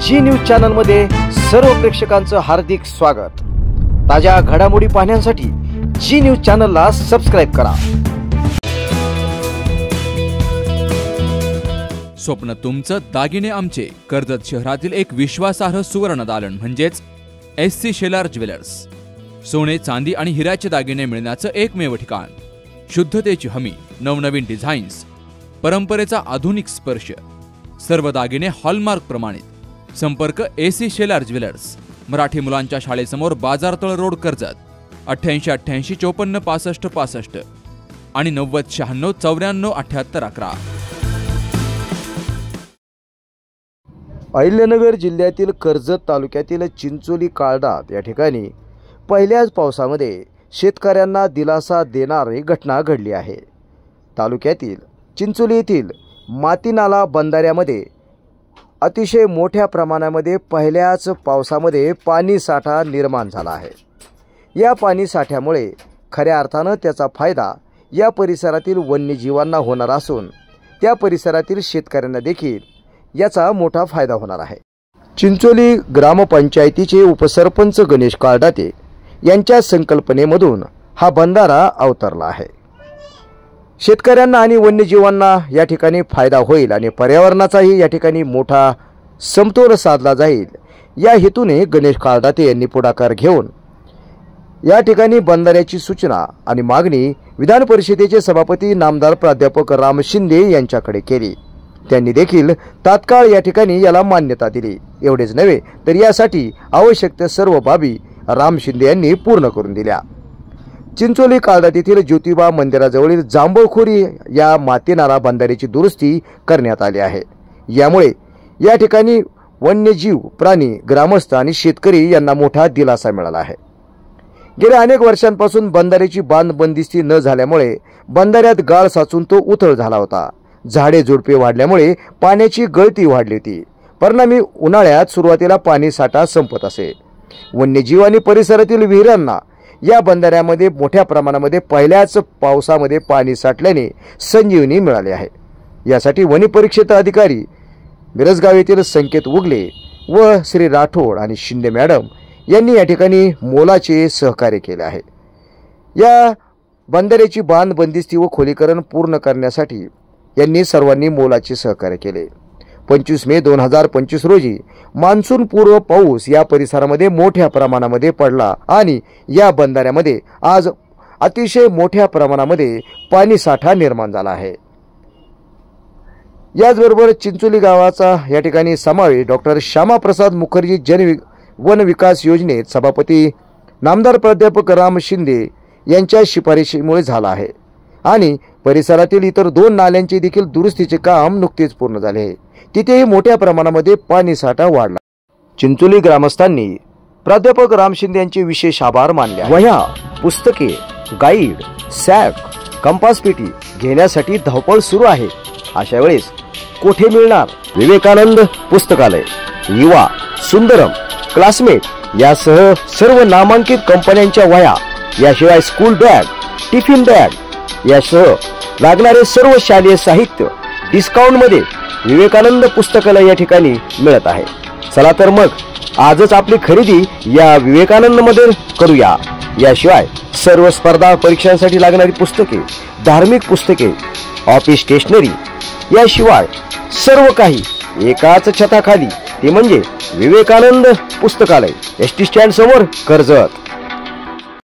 जी news channel मध्ये सर्व प्रेक्षकांचं हार्दिक स्वागत। ताज्या घडामोडी पाहण्यासाठी जी न्यूज चॅनलला सबस्क्राइब करा। स्वप्न तुमचं दागिने आमचे। कर्जत शहरातील एक विश्वासार्ह सुवर्ण दालन म्हणजेच SC शेलार ज्वेलर्स। सोने, चांदी आणि हिऱ्याचे दागिने मिळण्याचं एकमेव ठिकाण। शुद्धतेची हमी, नवनवीन डिझाईन्स, परंपरेचा आधुनिक स्पर्श, सर्व दागिने हॉलमार्क प्रमाणित। संपर्क SC शेलार ज्वेलर्स, मराठी मुलांच्या शाळेसमोर, बाजारतळ रोड, कर्जत। 88 88 54 65 65 आणि 90 96 94 78 11। अहिल्यानगर जिल्ह्यातील कर्जत तालुक्यातील चिंचोली काळदात या ठिकाणी पहिल्याच पावसामध्ये शेतकऱ्यांना दिलासा देणारी घटना घडली आहे। तालुक्यातील चिंचोली येथील मातीनाला बंधाऱ्यामध्ये अतिशय मोठ्या प्रमाणामध्ये पहिल्याच पावसामध्ये पाणी साठा निर्माण झाला आहे। या पाणी साठ्यामुळे खऱ्या अर्थाने त्याचा फायदा या परिसरातील वन्यजीवांना होणार असून त्या परिसरातील शेतकऱ्यांना देखील याचा मोठा फायदा होणार आहे। चिंचोली ग्रामपंचायतीचे उपसरपंच गणेश काळदाते यांच्या संकल्पनेमधून हा बंधारा अवतरला आहे। शेतकऱ्यांना आणि वन्यजीवांना या ठिकाणी फायदा होईल आणि पर्यावरणाचाही या ठिकाणी मोठा समतोल साधला जाईल या हेतूने गणेश काळदाते यांनी पुढाकार घेऊन या ठिकाणी बंधाऱ्याची सूचना आणि मागणी विधान परिषदेचे सभापती नामदार प्राध्यापक राम शिंदे यांच्याकडे केली। त्यांनी देखील तात्काळ या ठिकाणी याला मान्यता दिली। एवढेच नव्हे तर यासाठी आवश्यक त्या सर्व बाबी राम शिंदे यांनी पूर्ण करून दिल्या। चिंचोली काळदात येथील ज्योतिबा मंदिराजवळील जांभळखोरी या मातीनाला बंधाऱ्याची दुरुस्ती करण्यात आली आहे। यामुळे या ठिकाणी वन्यजीव, प्राणी, ग्रामस्थ आणि शेतकरी यांना मोठा दिलासा मिळाला आहे। गेल्या अनेक वर्षांपासून बंधाऱ्याची बंदिस्ती न झाल्यामुळे बंधाऱ्यात गाळ साचून तो उथळ झाला होता। झाडे झुडपे वाढल्यामुळे पाण्याची गळती वाढली होती। परिणामी उन्हाळ्यात सुरुवातीला पाणी साठा संपत असे। वन्यजीव आणि परिसरातील विहिरांना या बंधाऱ्यामध्ये मोठ्या प्रमाणामध्ये पहिल्याच पावसामध्ये पाणी साठल्याने संजीवनी मिळाली आहे। यासाठी वनपरिक्षेत्र अधिकारी मिरजगाव येथील संकेत उगले व श्री राठोड आणि शिंदे मॅडम यांनी या ठिकाणी मोलाचे सहकार्य केले आहे। या बंधाऱ्याची बंदिस्ती व खोलीकरण पूर्ण करण्यासाठी यांनी सर्वांनी मोलाचे सहकार्य केले। 25 मे 2025 रोजी मान्सून पूर्व पाऊस या परिसरामध्ये मोठ्या प्रमाणामध्ये पडला आणि या बंधाऱ्यामध्ये आज अतिशय मोठ्या प्रमाणामध्ये पाणी साठा निर्माण झाला आहे। याचबरोबर चिंचोली गावाचा या ठिकाणी समावेश डॉक्टर श्यामाप्रसाद मुखर्जी वन विकास योजनेत सभापती नामदार प्राध्यापक राम शिंदे यांच्या शिफारशीमुळे झाला आहे आणि परिसरातील इतर 2 नाल्यांचे देखील दुरुस्तीचे काम नुकतेच पूर्ण झाले आहे। तिथेही मोठ्या प्रमाणामध्ये पाणी साठा वाढला। चिंचोली ग्रामस्थांनी प्राध्यापक राम शिंदे यांचे विशेष आभार मानले। वह्या, पुस्तके, गाईड, सॅक, कंपास पेटी घेण्यासाठी धावपळ सुरू आहे। अशा वेळेस कोठे मिळणार? विवेकानंद पुस्तकालय, युवा, सुंदरम, क्लासमेट यासह सर्व नामांकित कंपन्यांच्या वह्या, याशिवाय स्कूल बॅग, टिफिन बॅग यासह लागणारे सर्व शालेय साहित्य डिस्काउंट मध्ये विवेकानंद पुस्तकालय या ठिकाणी मिळत आहे। चला तर मग आजच आपली खरेदी या विवेकानंद मध्ये करूया। याशिवाय सर्व स्पर्धा परीक्षांसाठी लागणारी पुस्तके, धार्मिक पुस्तके, ऑफिस स्टेशनरी याशिवाय सर्व काही एकाच छताखाली, ते म्हणजे विवेकानंद पुस्तकालय, ST स्टँड समोर, कर्जत।